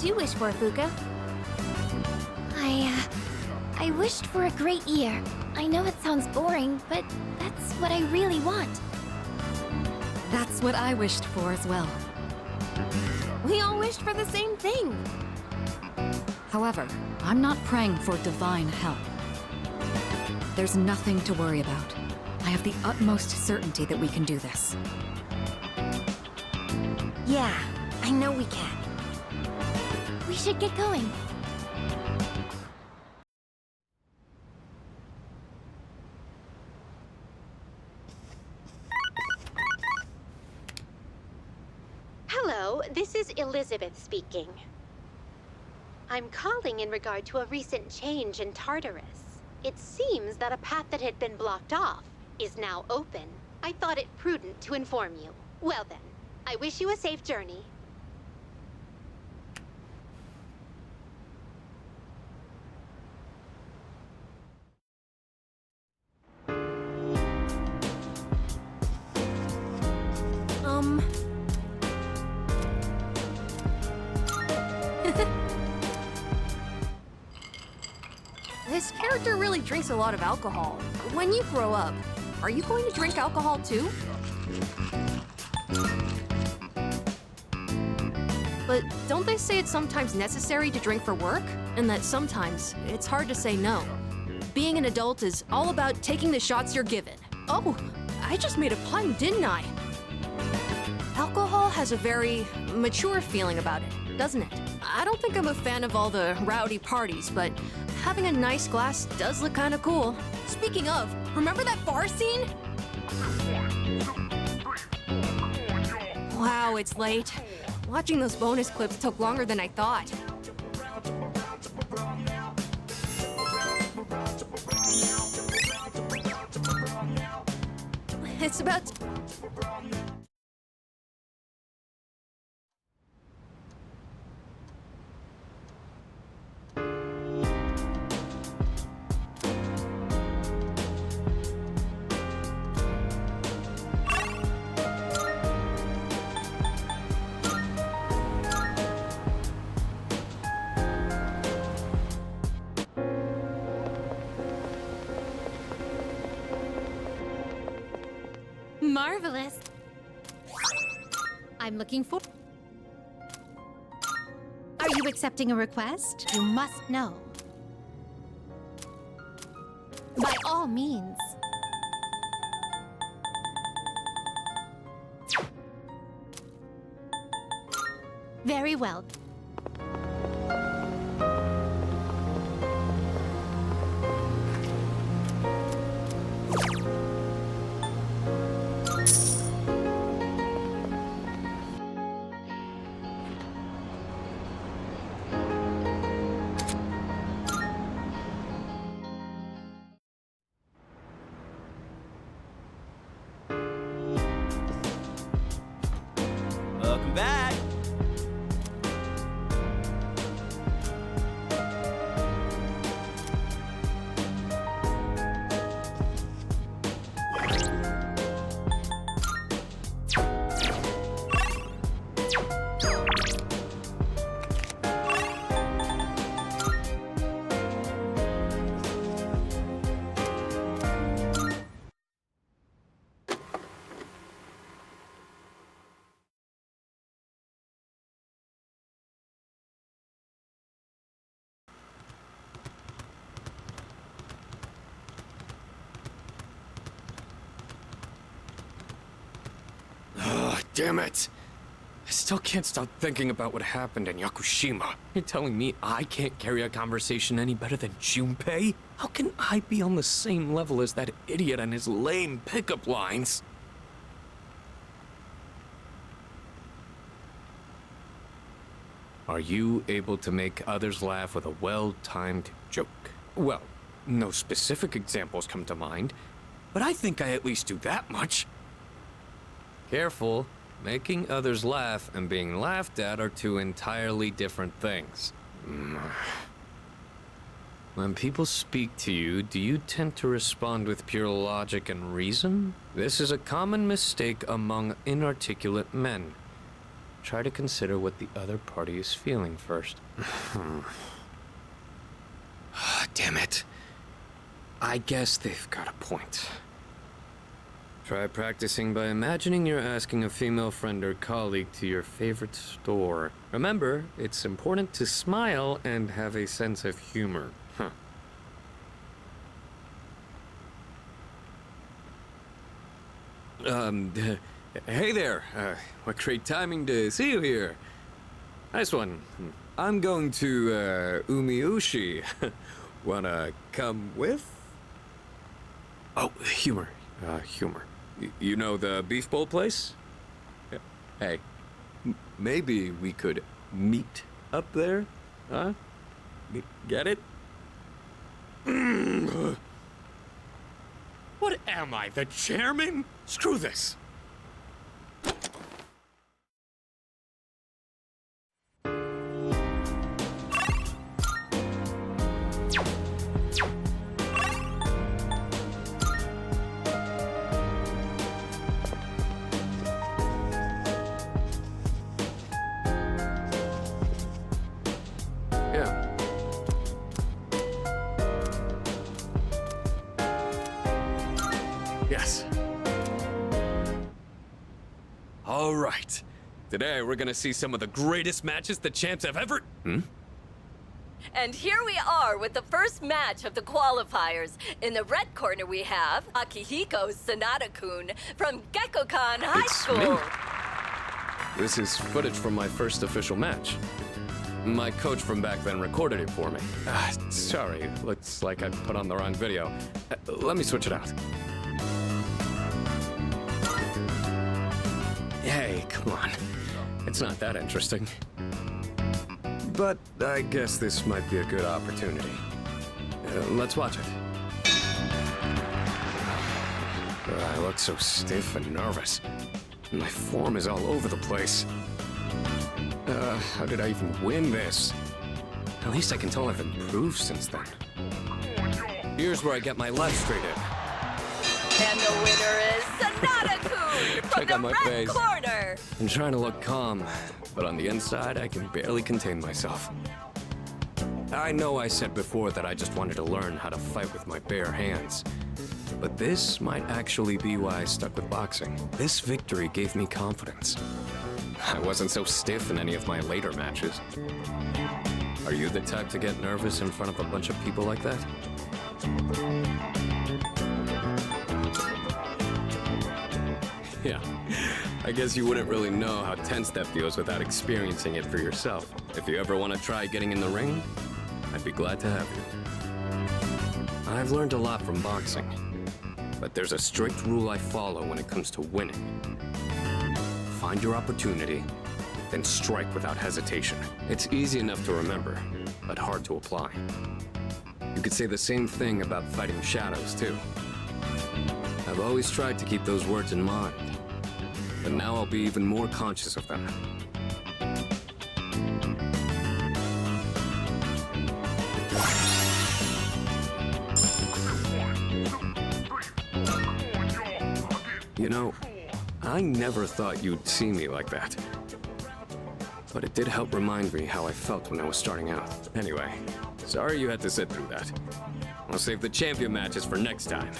did you wish for, Fuka? I wished for a great year. I know it sounds boring, but that's what I really want. That's what I wished for as well. We all wished for the same thing. However, I'm not praying for divine help. There's nothing to worry about. I have the utmost certainty that we can do this. Yeah, I know we can. We should get going. Hello, this is Elizabeth speaking. I'm calling in regard to a recent change in Tartarus. It seems that a path that had been blocked off is now open. I thought it prudent to inform you. Well then, I wish you a safe journey. This character really drinks a lot of alcohol. When you grow up, are you going to drink alcohol too? But don't they say it's sometimes necessary to drink for work? And that sometimes it's hard to say no. Being an adult is all about taking the shots you're given. Oh, I just made a pun, didn't I? Alcohol has a very mature feeling about it, doesn't it? I don't think I'm a fan of all the rowdy parties, but having a nice glass does look kind of cool. Speaking of, remember that bar scene? Wow, it's late. Watching those bonus clips took longer than I thought. It's about... Marvelous. I'm looking for... Are you accepting a request? You must know. By all means. Very well. Welcome back! Damn it! I still can't stop thinking about what happened in Yakushima. You're telling me I can't carry a conversation any better than Junpei? How can I be on the same level as that idiot and his lame pickup lines? Are you able to make others laugh with a well-timed joke? Well, no specific examples come to mind, but I think I at least do that much. Careful. Making others laugh and being laughed at are two entirely different things. When people speak to you, do you tend to respond with pure logic and reason? This is a common mistake among inarticulate men. try to consider what the other party is feeling first. Damn it. I guess they've got a point. Try practicing by imagining you're asking a female friend or colleague to your favorite store. Remember, it's important to smile and have a sense of humor. Hey there. What great timing to see you here. Nice one. I'm going to, Umiushi. Wanna come with? Oh, humor. Humor. You know the beef bowl place? Hey, maybe we could meet up there? Huh? Get it? What am I, the chairman? Screw this. Yes. All right. Today, we're gonna see some of the greatest matches the champs have ever... And here we are with the first match of the qualifiers. In the red corner, we have Akihiko Sanada-kun from Gekkokan High It's School. me. This is footage from my first official match. My coach from back then recorded it for me. Sorry, looks like I put on the wrong video. Let me switch it out. Hey, come on. It's not that interesting. But I guess this might be a good opportunity. Let's watch it. I look so stiff and nervous. My form is all over the place. How did I even win this? At least I can tell I've improved since then. Here's where I get my left straight in. And the winner is Sanada-kun from Check out the my red face. corner. I'm trying to look calm, but on the inside, I can barely contain myself. I know I said before that I just wanted to learn how to fight with my bare hands. But this might actually be why I stuck with boxing. This victory gave me confidence. I wasn't so stiff in any of my later matches. Are you the type to get nervous in front of a bunch of people like that? Yeah, I guess you wouldn't really know how tense that feels without experiencing it for yourself. If you ever want to try getting in the ring, I'd be glad to have you. I've learned a lot from boxing, but there's a strict rule I follow when it comes to winning. Find your opportunity, then strike without hesitation. It's easy enough to remember, but hard to apply. You could say the same thing about fighting shadows, too. I've always tried to keep those words in mind, but now I'll be even more conscious of them. You know, I never thought you'd see me like that. But it did help remind me how I felt when I was starting out. Anyway, sorry you had to sit through that. I'll save the champion matches for next time.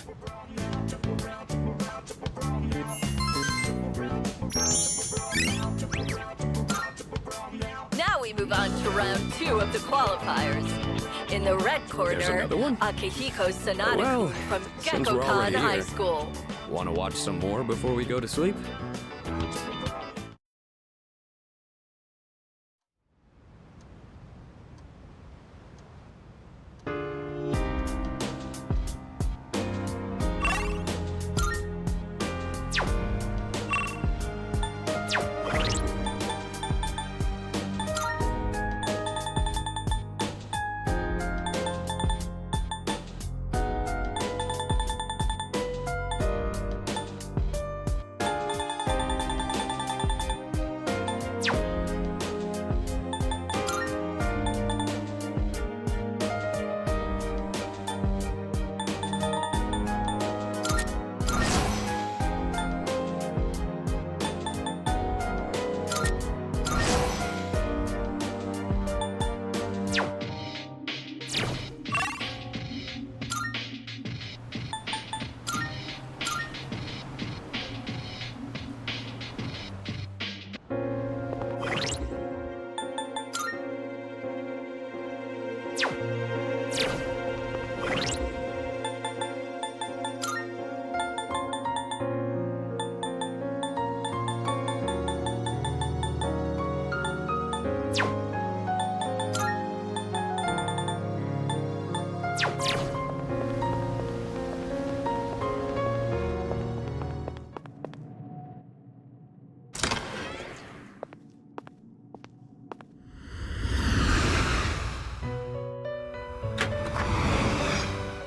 Now we move on to round 2 of the qualifiers. In the red corner, another one. Akihiko Sanada-kun Well, from since we're Gekkokan already High here. School. Want to watch some more before we go to sleep?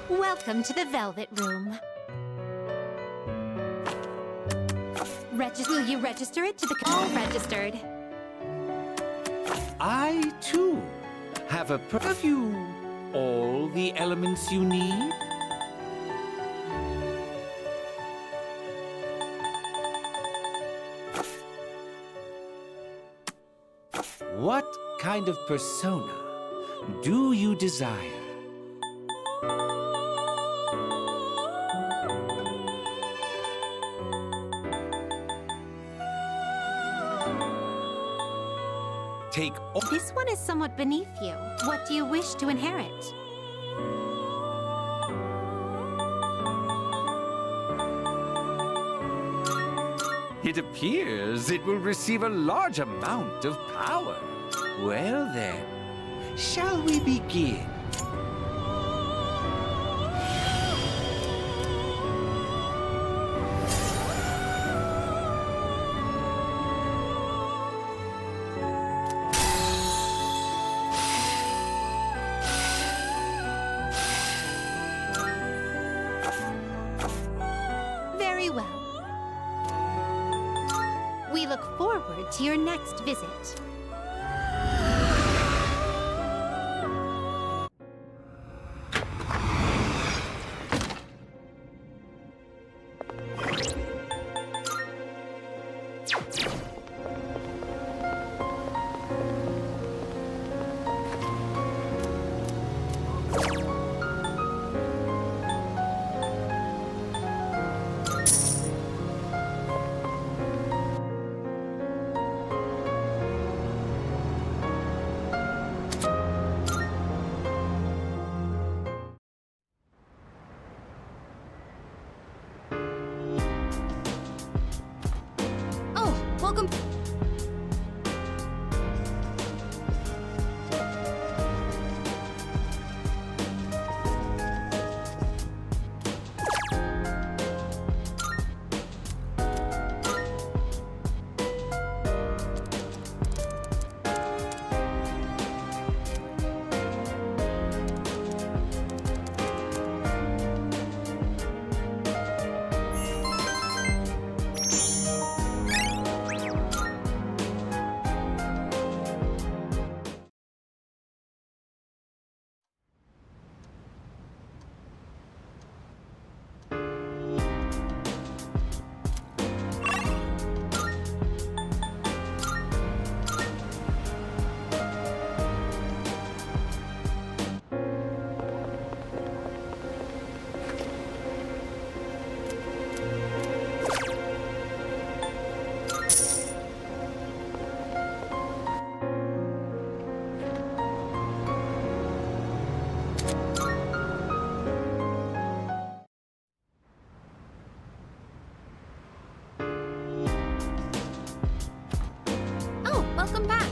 Welcome to the Velvet Room. Will you register it to the... All registered. I, too, have a... Have you all the elements you need? What kind of persona do you desire? Take all... This one is somewhat beneath you. What do you wish to inherit? It appears it will receive a large amount of power. Well then, shall we begin? Very well. We look forward to your next visit. Welcome. Welcome back.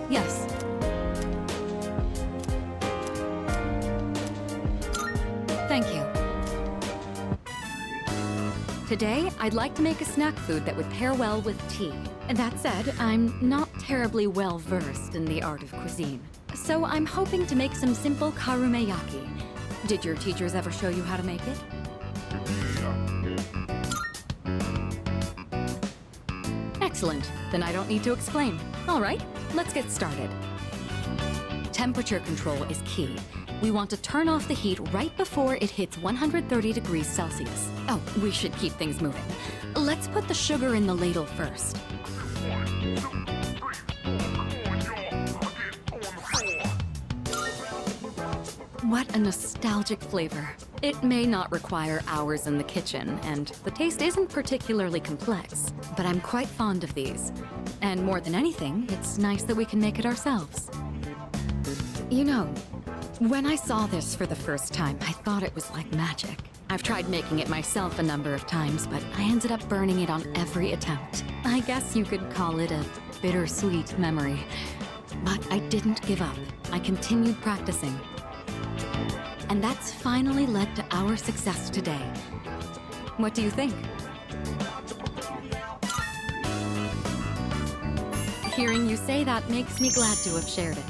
Yes. Thank you. Today, I'd like to make a snack food that would pair well with tea. That said, I'm not terribly well versed in the art of cuisine. So I'm hoping to make some simple karumeyaki. Did your teachers ever show you how to make it? Excellent. Then I don't need to explain. All right, let's get started. Temperature control is key. We want to turn off the heat right before it hits 130 degrees Celsius. Oh, we should keep things moving. Let's put the sugar in the ladle first. What a nostalgic flavor. It may not require hours in the kitchen, and the taste isn't particularly complex, but I'm quite fond of these. And more than anything, it's nice that we can make it ourselves. You know, when I saw this for the first time, I thought it was like magic. I've tried making it myself a number of times, but I ended up burning it on every attempt. I guess you could call it a bittersweet memory. But I didn't give up. I continued practicing. And that's finally led to our success today. What do you think? Hearing you say that makes me glad to have shared it.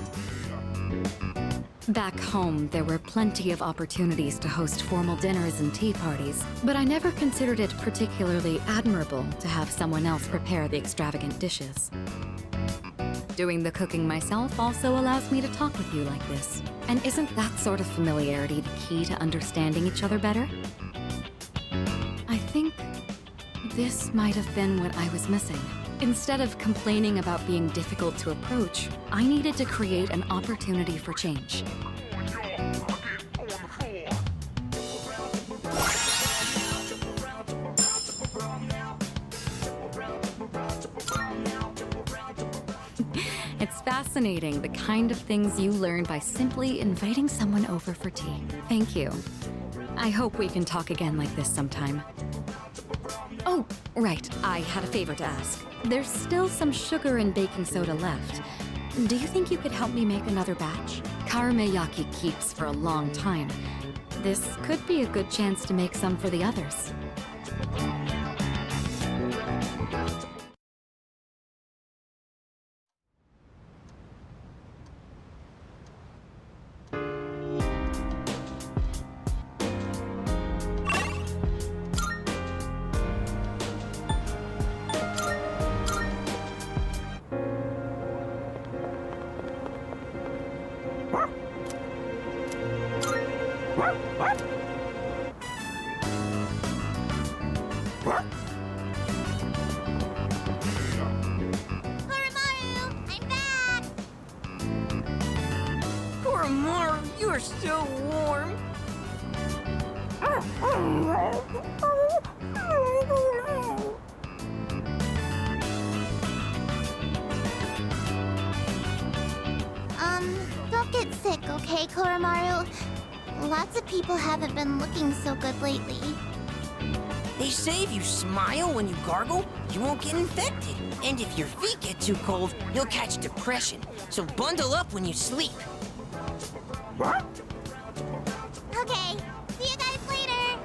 Back home, there were plenty of opportunities to host formal dinners and tea parties, but I never considered it particularly admirable to have someone else prepare the extravagant dishes. Doing the cooking myself also allows me to talk with you like this. And isn't that sort of familiarity the key to understanding each other better? I think this might have been what I was missing. Instead of complaining about being difficult to approach, I needed to create an opportunity for change. It's fascinating, the kind of things you learn by simply inviting someone over for tea. Thank you. I hope we can talk again like this sometime. Oh, right, I had a favor to ask. There's still some sugar and baking soda left. Do you think you could help me make another batch? Karameyaki keeps for a long time. This could be a good chance to make some for the others. So warm. Don't get sick, okay, Koromaru? Lots of people haven't been looking so good lately. They say if you smile when you gargle, you won't get infected. And if your feet get too cold, you'll catch depression. So bundle up when you sleep. Okay, see you guys later!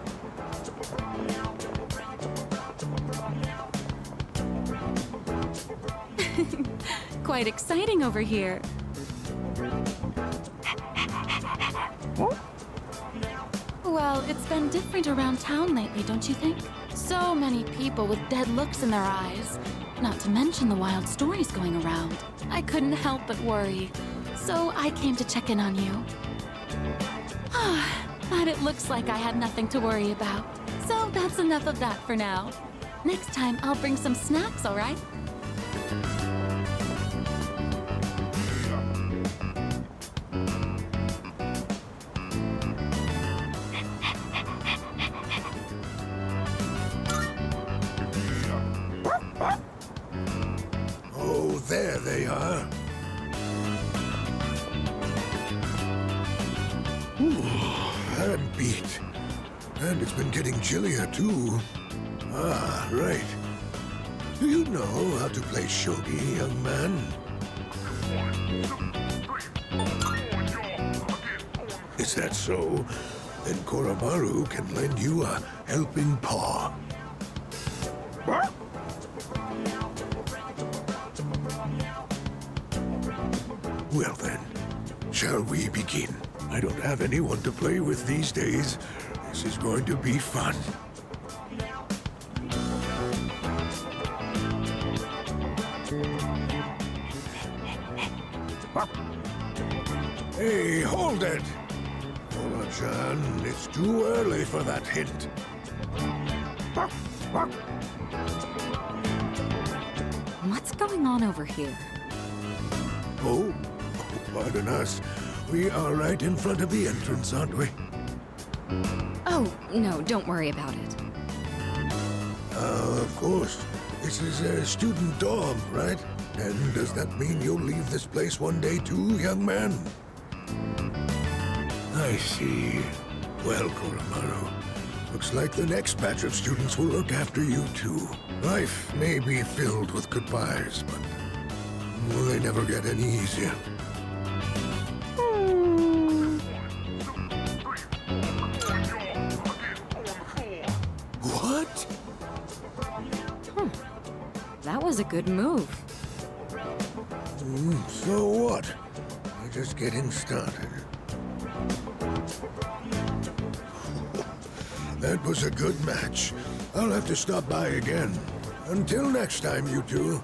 Quite exciting over here. Well, it's been different around town lately, don't you think? So many people with dead looks in their eyes. Not to mention the wild stories going around. I couldn't help but worry. So I came to check in on you. But it looks like I had nothing to worry about. So that's enough of that for now. Next time, I'll bring some snacks, all right? Oh, there they are. I'm beat. And it's been getting chillier, too. Ah, right. Do you know how to play shogi, young man? Is that so? Then Koromaru can lend you a helping paw. Well then, shall we begin? I don't have anyone to play with these days. This is going to be fun. Hey, hold it! Ola-chan, it's too early for that hint. What's going on over here? Oh, pardon us. We are right in front of the entrance, aren't we? Oh, no, don't worry about it. Of course. This is a student dorm, right? And does that mean you'll leave this place one day too, young man? I see. Well, Koromaru, looks like the next batch of students will look after you too. Life may be filled with goodbyes, but will they never get any easier? What? That was a good move. So what? We're just getting started. That was a good match. I'll have to stop by again. Until next time, you two.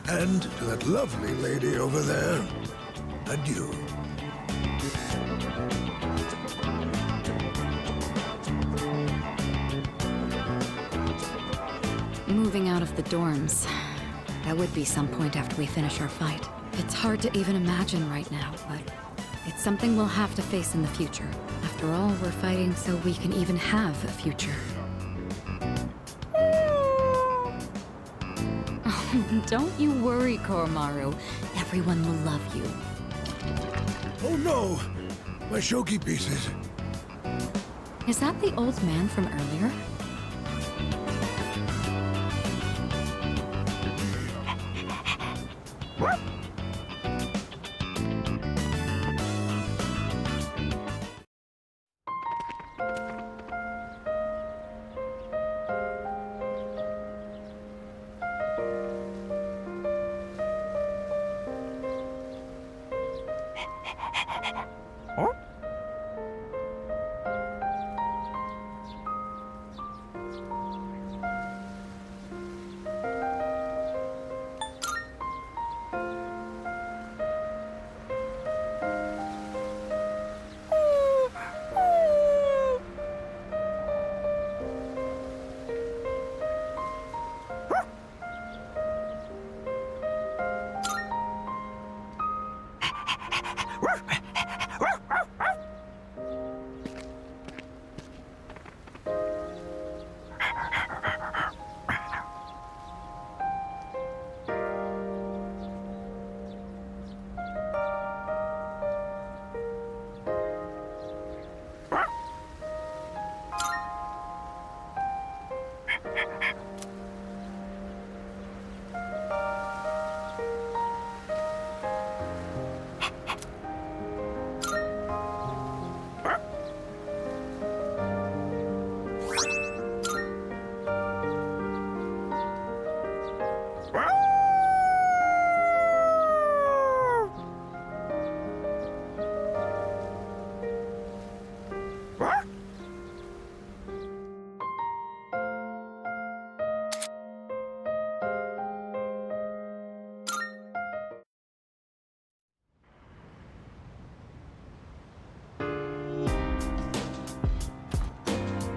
And to that lovely lady over there, adieu. Moving out of the dorms. That would be some point after we finish our fight. It's hard to even imagine right now, but it's something we'll have to face in the future. After all, we're fighting so we can even have a future. Oh, don't you worry, Koromaru. Everyone will love you. Oh no! My shogi pieces. Is that the old man from earlier?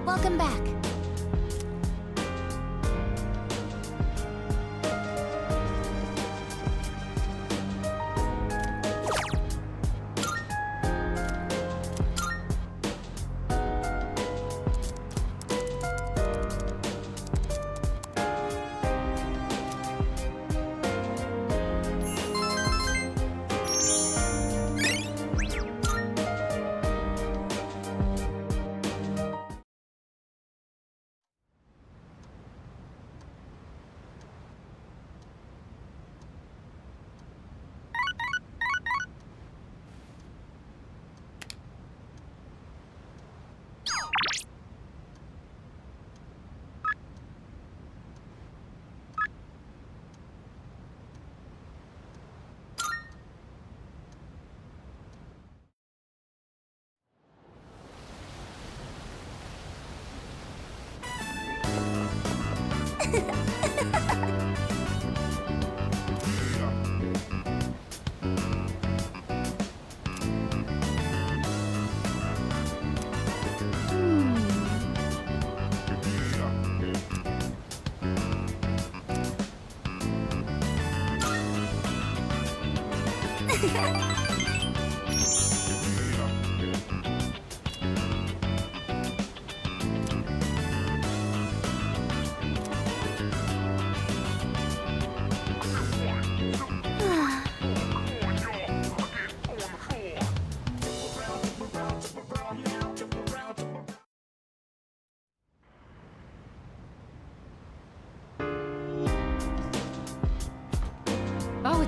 Welcome back.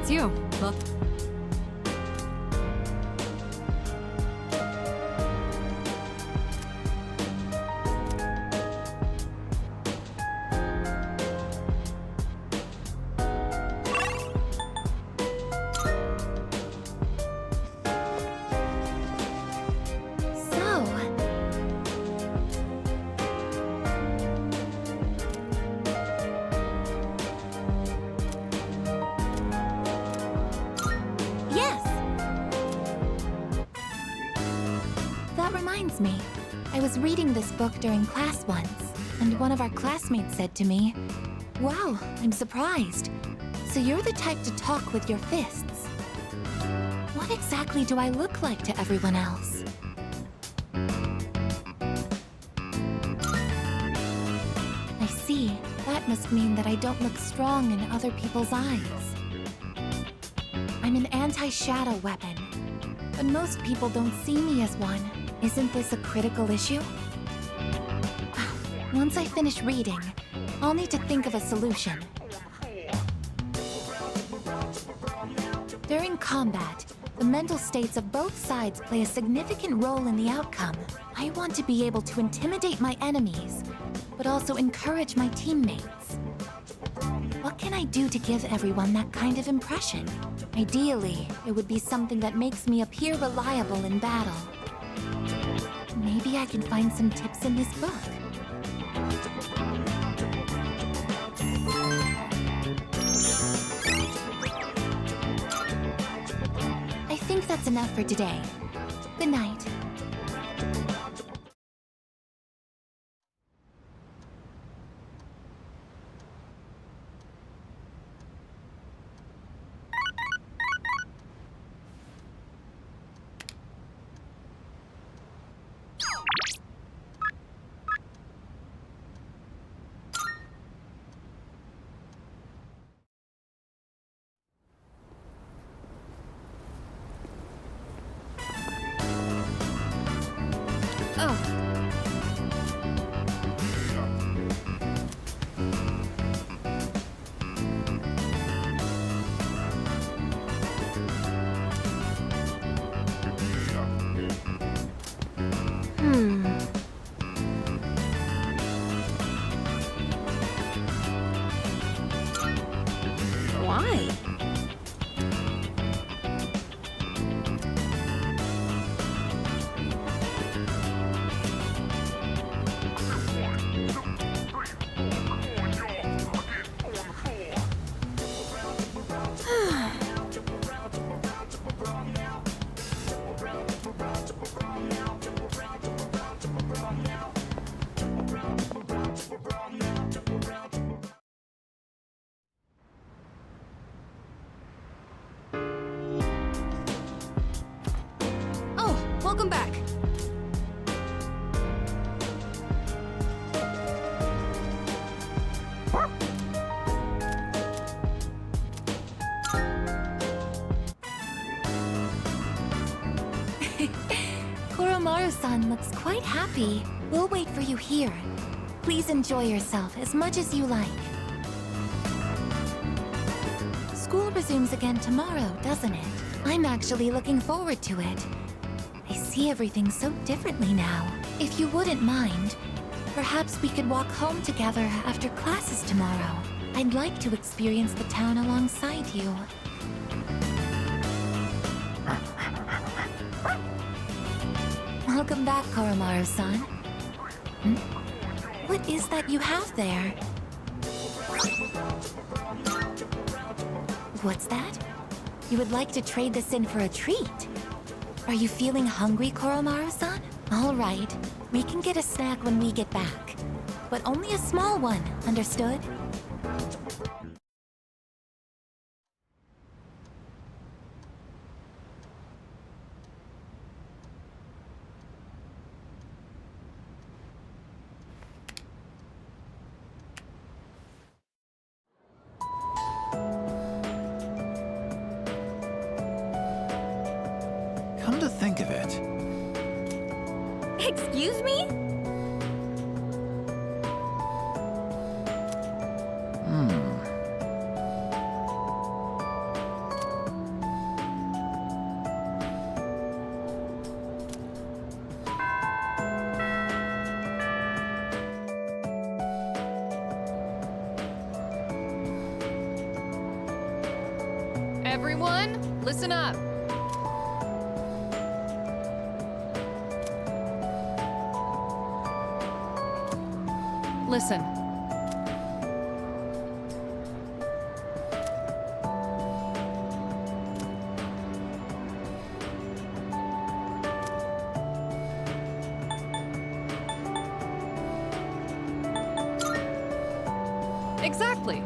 that's you. Look. Me. I was reading this book during class once, and one of our classmates said to me, "Wow, I'm surprised. So you're the type to talk with your fists. What exactly do I look like to everyone else?" I see. That must mean that I don't look strong in other people's eyes. I'm an anti-shadow weapon, but most people don't see me as one. Isn't this a critical issue? Once I finish reading, I'll need to think of a solution. During combat, the mental states of both sides play a significant role in the outcome. I want to be able to intimidate my enemies, but also encourage my teammates. What can I do to give everyone that kind of impression? Ideally, it would be something that makes me appear reliable in battle. Maybe I can find some tips in this book. I think that's enough for today. Good night. Welcome back. Koromaru-san looks quite happy. We'll wait for you here. Please enjoy yourself as much as you like. School resumes again tomorrow, doesn't it? I'm actually looking forward to it. I see everything so differently now. If you wouldn't mind, perhaps we could walk home together after classes tomorrow. I'd like to experience the town alongside you. Welcome back, Koromaru-san. What is that you have there? What's that? You would like to trade this in for a treat? Are you feeling hungry, Koromaru-san? All right, we can get a snack when we get back. But only a small one, understood? Come to think of it. Excuse me? Everyone, listen up. Listen. Exactly.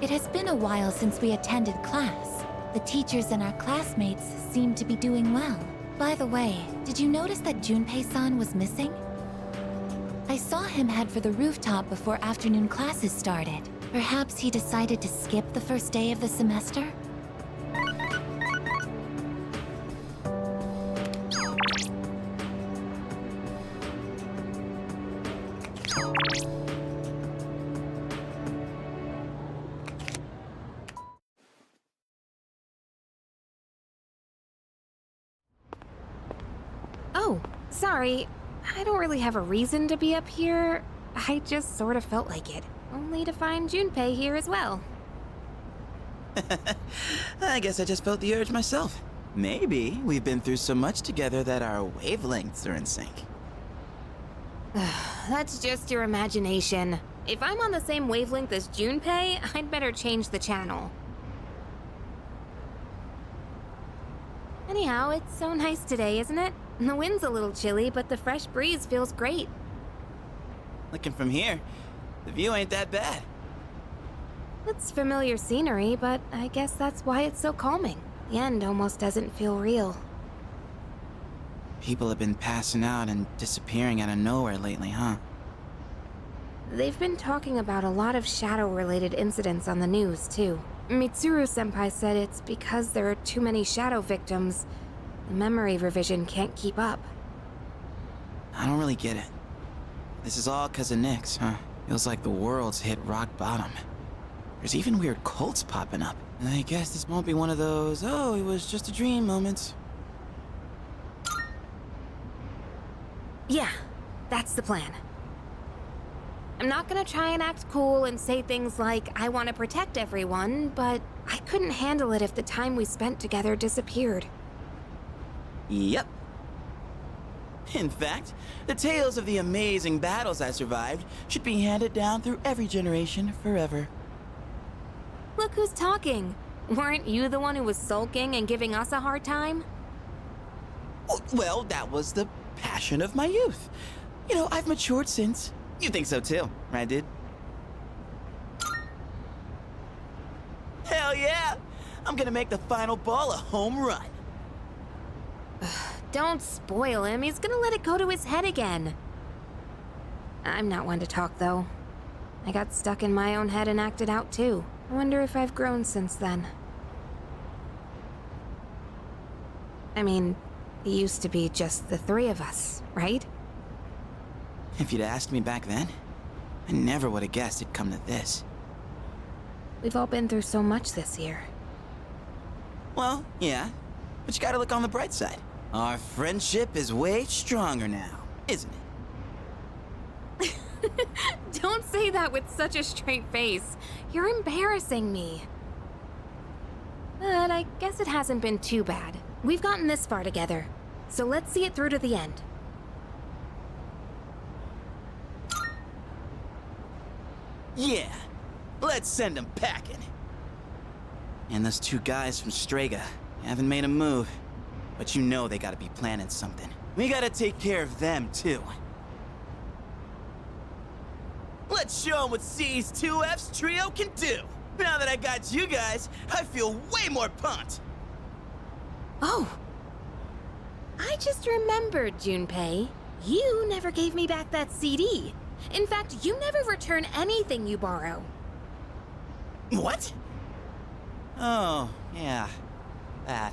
It has been a while since we attended class. The teachers and our classmates seem to be doing well. By the way, did you notice that Junpei-san was missing? I saw him head for the rooftop before afternoon classes started. Perhaps he decided to skip the first day of the semester? Oh, sorry. I don't really have a reason to be up here. I just sort of felt like it. Only to find Junpei here as well. I guess I just felt the urge myself. Maybe we've been through so much together that our wavelengths are in sync. That's just your imagination. If I'm on the same wavelength as Junpei, I'd better change the channel. Anyhow, it's so nice today, isn't it? The wind's a little chilly, but the fresh breeze feels great. Looking from here, the view ain't that bad. It's familiar scenery, but I guess that's why it's so calming. The end almost doesn't feel real. People have been passing out and disappearing out of nowhere lately, huh? They've been talking about a lot of shadow-related incidents on the news, too. Mitsuru-senpai said it's because there are too many shadow victims. The memory revision can't keep up. I don't really get it. This is all 'cause of Nyx, huh? Feels like the world's hit rock bottom. There's even weird cults popping up. I guess this won't be one of those, oh, it was just a dream moments. Yeah, that's the plan. I'm not gonna try and act cool and say things like, I want to protect everyone, but I couldn't handle it if the time we spent together disappeared. Yep. In fact, the tales of the amazing battles I survived should be handed down through every generation forever. Look who's talking. Weren't you the one who was sulking and giving us a hard time? Well, that was the passion of my youth. You know, I've matured since. You think so too, right, dude? Hell yeah! I'm gonna make the final ball a home run. Don't spoil him. He's gonna let it go to his head again. I'm not one to talk, though. I got stuck in my own head and acted out, too. I wonder if I've grown since then. I mean, it used to be just the three of us, right? If you'd asked me back then, I never would have guessed it'd come to this. We've all been through so much this year. Well, yeah, but you gotta look on the bright side. Our friendship is way stronger now, isn't it? Don't say that with such a straight face. You're embarrassing me. But I guess it hasn't been too bad. We've gotten this far together, so let's see it through to the end. Yeah, let's send them packing. And those two guys from Strega haven't made a move, but you know they gotta be planning something. We gotta take care of them, too. Let's show them what S.E.E.S. trio can do! Now that I got you guys, I feel way more pumped! Oh! I just remembered, Junpei. You never gave me back that CD. In fact, you never return anything you borrow. What? Oh, yeah. That.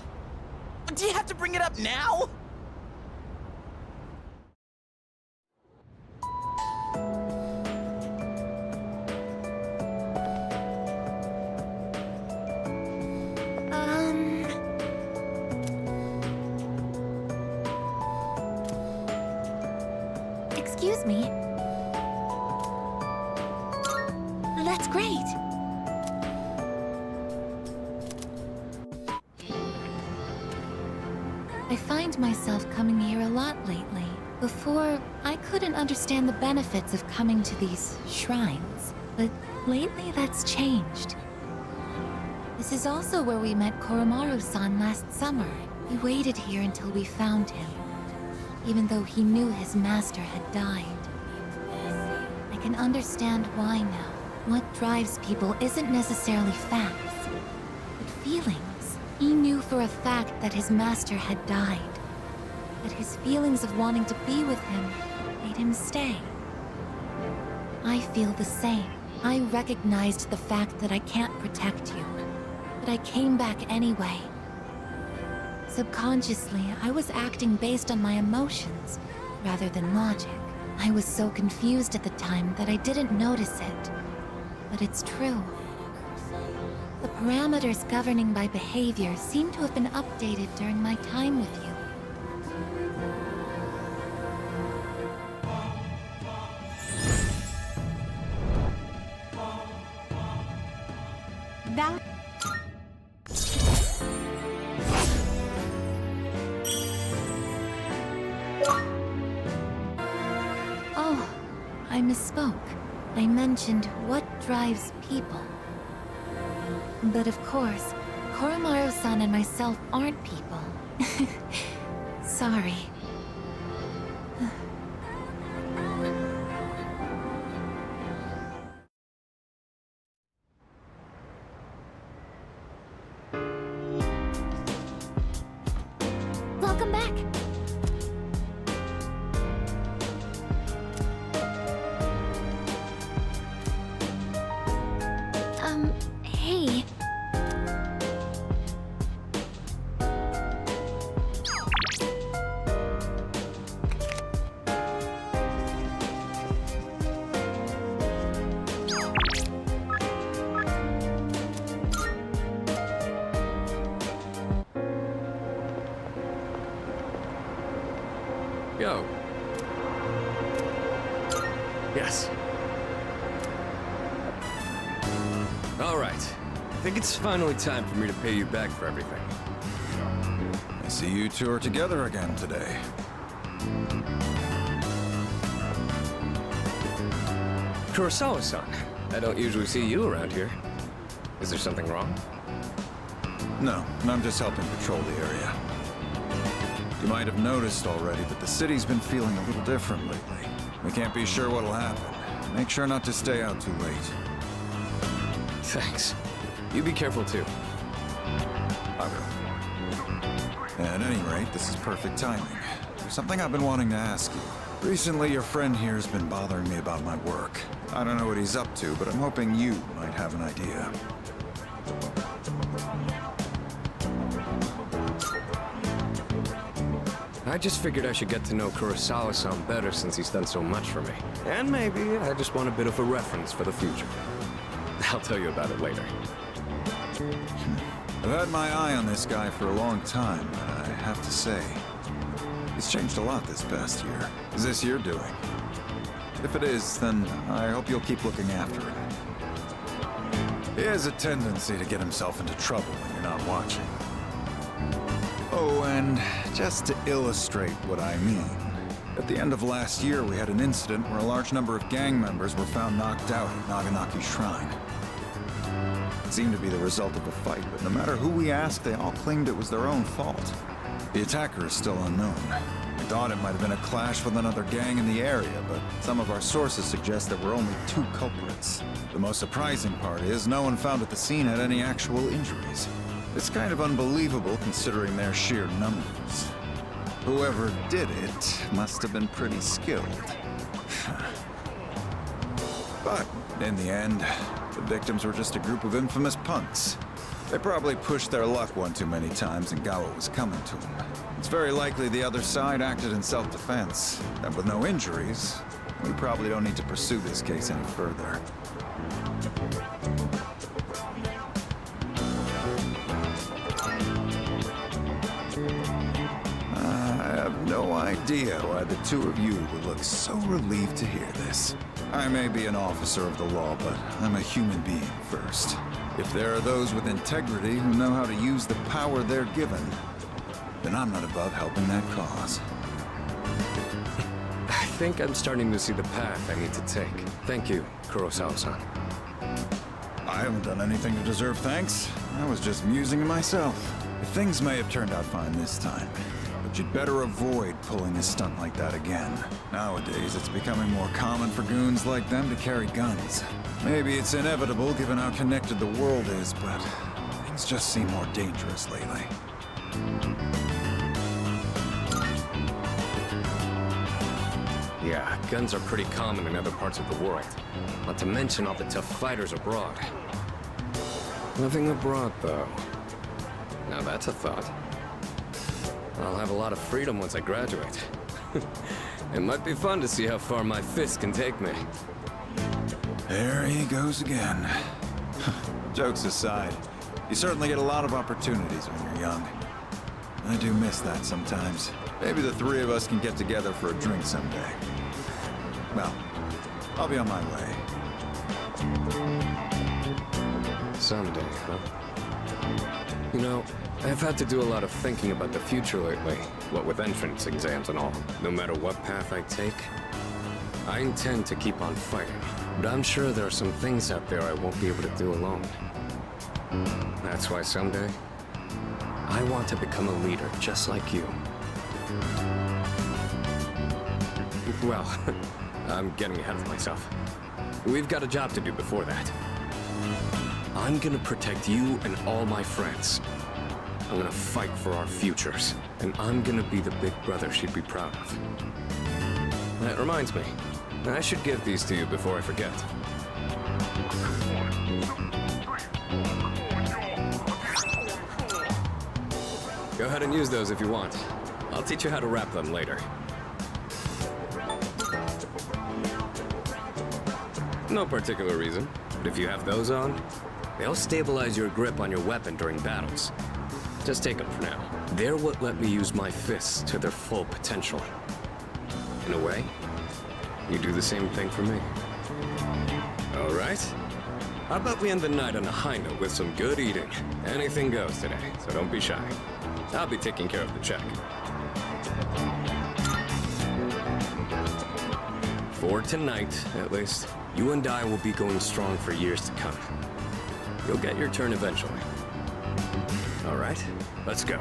Do you have to bring it up now? Excuse me. That's great. I find myself coming here a lot lately. Before, I couldn't understand the benefits of coming to these shrines, but lately that's changed. This is also where we met Koromaru-san last summer. We waited here until we found him, even though he knew his master had died. I can understand why now. What drives people isn't necessarily facts, but feelings. He knew for a fact that his master had died, that his feelings of wanting to be with him made him stay. I feel the same. I recognized the fact that I can't protect you, but I came back anyway. Subconsciously, I was acting based on my emotions rather than logic. I was so confused at the time that I didn't notice it, but it's true. The parameters governing my behavior seem to have been updated during my time with you. That... Oh, I misspoke. I mentioned what drives people. But of course, Koromaru-san and myself aren't people. Sorry. Welcome back. Hey. Yo. Yes. All right. I think it's finally time for me to pay you back for everything. I see you two are together again today. Kurosawa-san, I don't usually see you around here. Is there something wrong? No, I'm just helping patrol the area. You might have noticed already, but the city's been feeling a little different lately. We can't be sure what'll happen. Make sure not to stay out too late. Thanks. You be careful too. I will. At any rate, this is perfect timing. There's something I've been wanting to ask you. Recently, your friend here's been bothering me about my work. I don't know what he's up to, but I'm hoping you might have an idea. I just figured I should get to know Kurosawa-san better since he's done so much for me. And maybe I just want a bit of a reference for the future. I'll tell you about it later. I've had my eye on this guy for a long time, but I have to say, he's changed a lot this past year. Is this your doing? If it is, then I hope you'll keep looking after him. He has a tendency to get himself into trouble when you're not watching. Oh, and just to illustrate what I mean, at the end of last year we had an incident where a large number of gang members were found knocked out at Naganaki Shrine. It seemed to be the result of a fight, but no matter who we asked, they all claimed it was their own fault. The attacker is still unknown. We thought it might have been a clash with another gang in the area, but some of our sources suggest there were only 2 culprits. The most surprising part is no one found at the scene had any actual injuries. It's kind of unbelievable considering their sheer numbers. Whoever did it must have been pretty skilled. But in the end, the victims were just a group of infamous punks. They probably pushed their luck one too many times and got what was coming to them. It's very likely the other side acted in self-defense. And with no injuries, we probably don't need to pursue this case any further. I have no idea why the two of you would look so relieved to hear this. I may be an officer of the law, but I'm a human being first. If there are those with integrity who know how to use the power they're given, then I'm not above helping that cause. I think I'm starting to see the path I need to take. Thank you, Kurosawa-san. I haven't done anything to deserve thanks. I was just musing to myself. Things may have turned out fine this time, but you'd better avoid pulling a stunt like that again. Nowadays, it's becoming more common for goons like them to carry guns. Maybe it's inevitable given how connected the world is, but things just seem more dangerous lately. Yeah, guns are pretty common in other parts of the world. Not to mention all the tough fighters abroad. Living abroad, though. Now that's a thought. I'll have a lot of freedom once I graduate. It might be fun to see how far my fist can take me. There he goes again. Jokes aside, you certainly get a lot of opportunities when you're young. I do miss that sometimes. Maybe the three of us can get together for a drink someday. Well, I'll be on my way. Someday, huh? You know, I've had to do a lot of thinking about the future lately, what with entrance exams and all. No matter what path I take, I intend to keep on fighting. But I'm sure there are some things out there I won't be able to do alone. That's why someday, I want to become a leader just like you. Well, I'm getting ahead of myself. We've got a job to do before that. I'm gonna protect you and all my friends. I'm gonna fight for our futures, and I'm gonna be the big brother she'd be proud of. That reminds me, I should give these to you before I forget. Go ahead and use those if you want. I'll teach you how to wrap them later. No particular reason, but if you have those on, they'll stabilize your grip on your weapon during battles. Just take them for now. They're what let me use my fists to their full potential. In a way, you do the same thing for me. All right? How about we end the night on a high note with some good eating? Anything goes today, so don't be shy. I'll be taking care of the check. For tonight, at least, you and I will be going strong for years to come. You'll get your turn eventually. All right, let's go.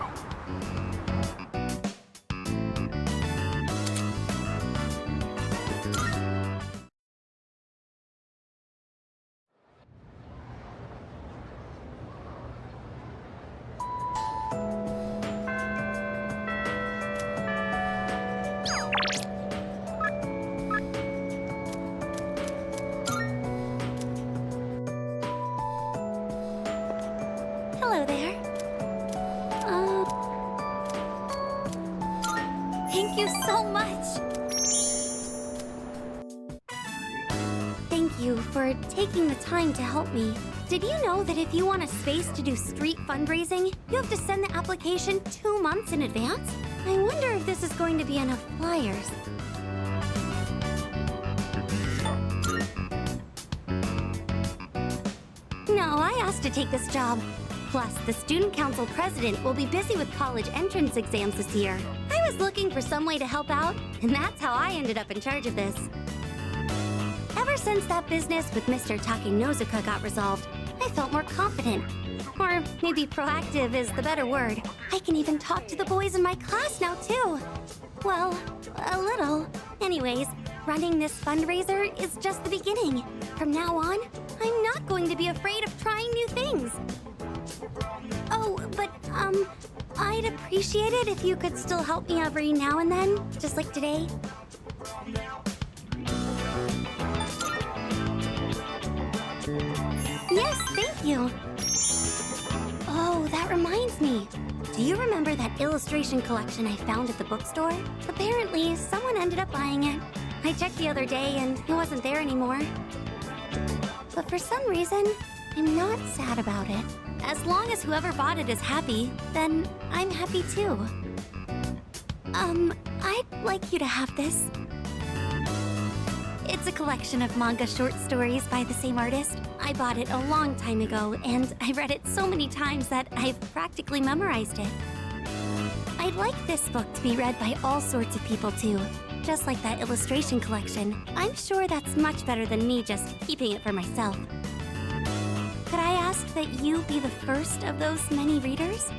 Hello there. Thank you so much. Thank you for taking the time to help me. Did you know that if you want a space to do street fundraising, you have to send the application 2 months in advance? I wonder if this is going to be enough flyers. No, I asked to take this job. Plus, the student council president will be busy with college entrance exams this year. I was looking for some way to help out, and that's how I ended up in charge of this. Ever since that business with Mr. Takenozuka got resolved, I felt more confident. Or maybe proactive is the better word. I can even talk to the boys in my class now, too. Well, a little. Anyways, running this fundraiser is just the beginning. From now on, I'm not going to be afraid of trying new things. Oh, but, I'd appreciate it if you could still help me every now and then, just like today. Yes, thank you. Oh, that reminds me. Do you remember that illustration collection I found at the bookstore? Apparently, someone ended up buying it. I checked the other day and it wasn't there anymore. But for some reason, I'm not sad about it. As long as whoever bought it is happy, then I'm happy too. I'd like you to have this. It's a collection of manga short stories by the same artist. I bought it a long time ago, and I read it so many times that I've practically memorized it. I'd like this book to be read by all sorts of people too. Just like that illustration collection. I'm sure that's much better than me just keeping it for myself. Could I ask that you be the first of those many readers?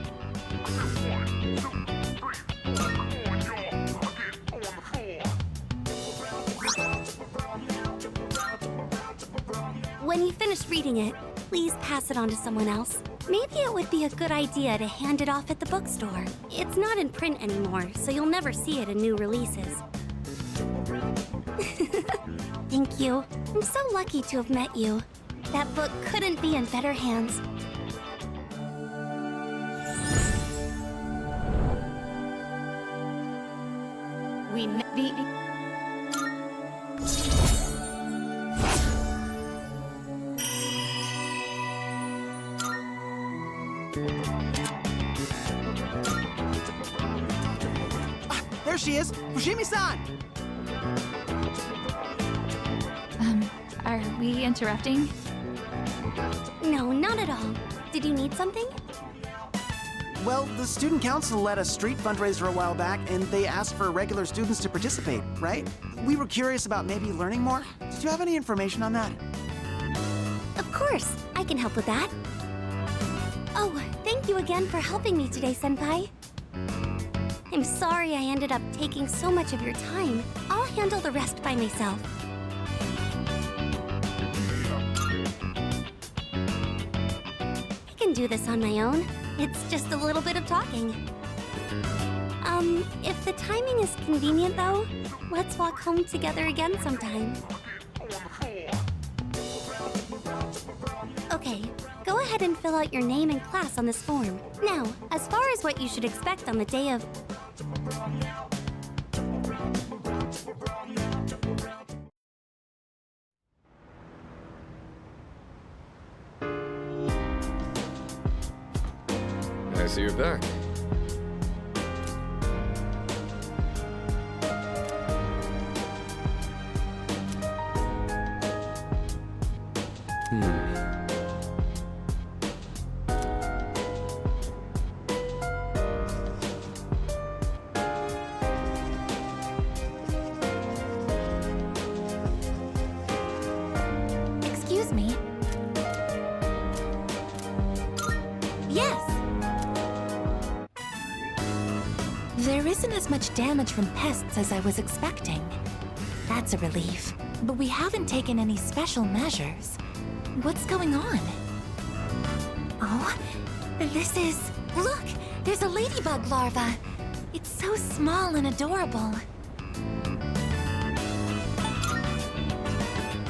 When you finish reading it, please pass it on to someone else. Maybe it would be a good idea to hand it off at the bookstore. It's not in print anymore, so you'll never see it in new releases. Thank you. I'm so lucky to have met you. That book couldn't be in better hands. We be. There she is! Fushimi-san! Are we interrupting? No, not at all. Did you need something? Well, the student council led a street fundraiser a while back, and they asked for regular students to participate, right? We were curious about maybe learning more. Did you have any information on that? Of course, I can help with that. Oh, thank you again for helping me today, Senpai. I'm sorry I ended up taking so much of your time. I'll handle the rest by myself. I can do this on my own. It's just a little bit of talking. If the timing is convenient though, let's walk home together again sometime. Okay, go ahead and fill out your name and class on this form. Now, as far as what you should expect on the day of... I see you're back. Excuse me. Yes. There isn't as much damage from pests as I was expecting. That's a relief. But we haven't taken any special measures. What's going on? Oh, this is... Look! There's a ladybug larva! It's so small and adorable.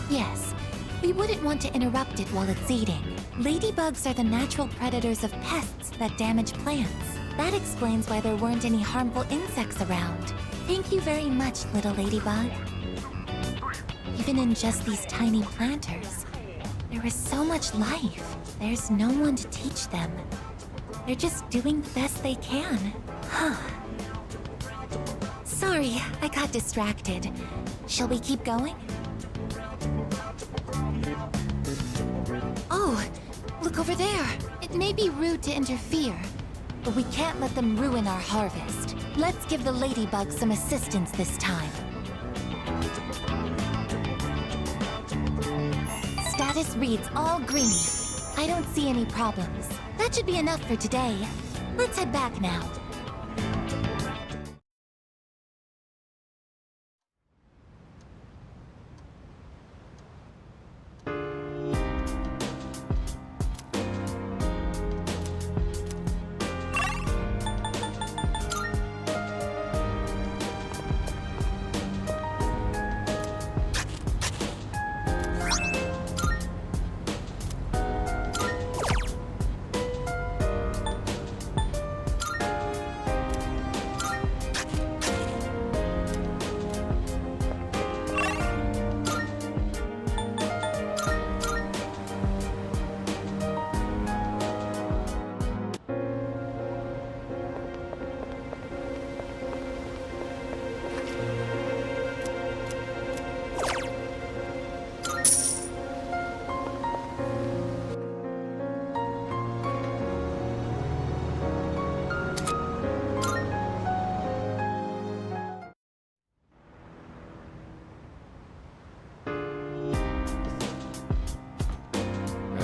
Yes, we wouldn't want to interrupt it while it's eating. Ladybugs are the natural predators of pests that damage plants. That explains why there weren't any harmful insects around. Thank you very much, little ladybug. Even in just these tiny planters, there is so much life. There's no one to teach them. They're just doing the best they can. Huh. Sorry, I got distracted. Shall we keep going? Oh, look over there. It may be rude to interfere, but we can't let them ruin our harvest. Let's give the ladybug some assistance this time. Status reads all green. I don't see any problems. That should be enough for today. Let's head back now.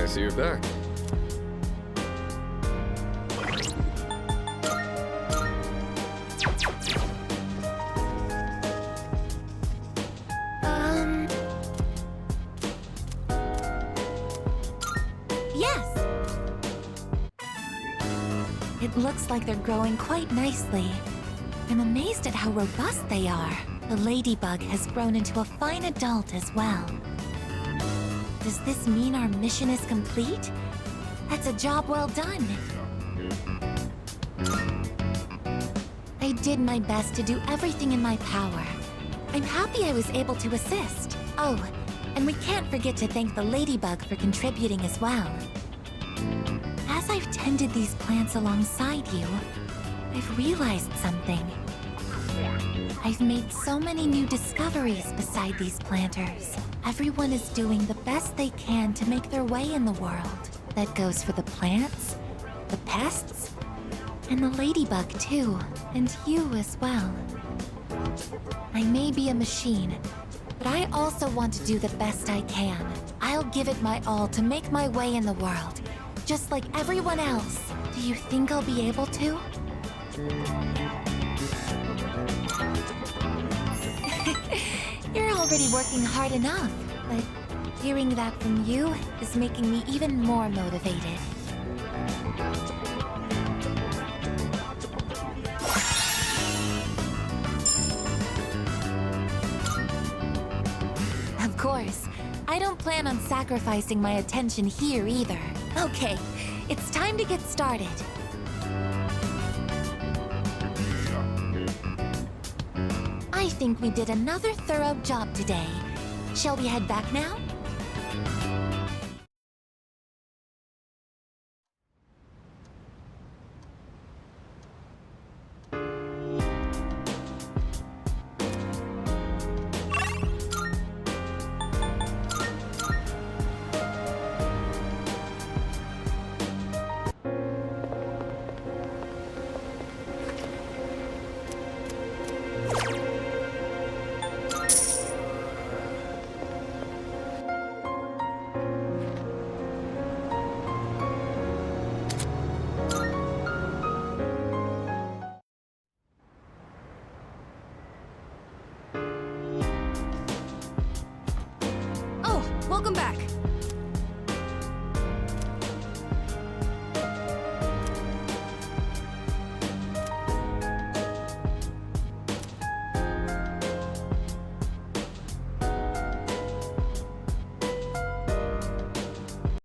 I see you're back. Yes! It looks like they're growing quite nicely. I'm amazed at how robust they are. The ladybug has grown into a fine adult as well. Does this mean our mission is complete? That's a job well done. I did my best to do everything in my power. I'm happy I was able to assist. Oh, and we can't forget to thank the ladybug for contributing as well. As I've tended these plants alongside you, I've realized something. I've made so many new discoveries beside these planters. Everyone is doing the best they can to make their way in the world. That goes for the plants, the pests, and the ladybug too, and you as well. I may be a machine, but I also want to do the best I can. I'll give it my all to make my way in the world, just like everyone else. Do you think I'll be able to? You're already working hard enough, but hearing that from you is making me even more motivated. Of course, I don't plan on sacrificing my attention here either. Okay, it's time to get started. I think we did another thorough job today. Shall we head back now? Oh, welcome back.